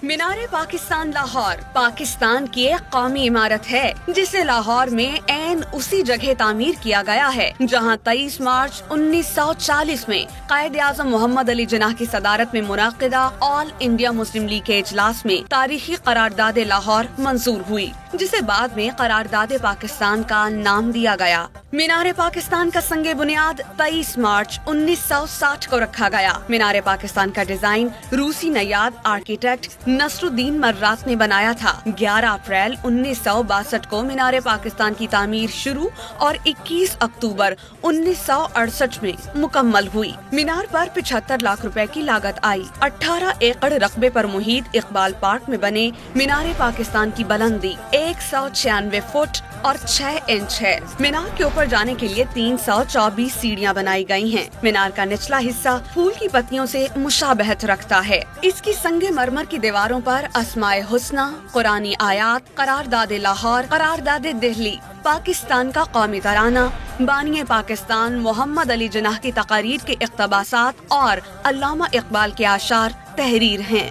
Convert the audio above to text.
مینار پاکستان لاہور پاکستان کی ایک قومی عمارت ہے جسے لاہور میں عین اسی جگہ تعمیر کیا گیا ہے جہاں 23 مارچ 1940 میں قائد اعظم محمد علی جناح کی صدارت میں منعقدہ آل انڈیا مسلم لیگ کے اجلاس میں تاریخی قرارداد لاہور منظور ہوئی، جسے بعد میں قرارداد پاکستان کا نام دیا گیا۔ مینار پاکستان کا سنگ بنیاد 23 مارچ 1960 کو رکھا گیا۔ مینار پاکستان کا ڈیزائن روسی نیاد آرکیٹیکٹ نصر الدین مرات نے بنایا تھا۔ 11 اپریل 1962 کو مینار پاکستان کی تعمیر شروع اور 21 اکتوبر 1968 میں مکمل ہوئی۔ مینار پر 75 لاکھ روپے کی لاگت آئی۔ 18 ایکڑ رقبے پر محیط اقبال پارک میں بنے مینار پاکستان کی بلندی 196 فٹ اور 6 انچ ہے۔ مینار کے اوپر جانے کے لیے 324 سیڑھیاں بنائی گئی ہیں۔ مینار کا نچلا حصہ پھول کی پتیوں سے مشابہت رکھتا ہے۔ اس کی سنگ مرمر کی دیواروں پر اسماء حسنی، قرآنی آیات، قرارداد لاہور، قرارداد دہلی، پاکستان کا قومی ترانہ، بانی پاکستان محمد علی جناح کی تقاریر کے اقتباسات اور علامہ اقبال کے اشعار تحریر ہیں۔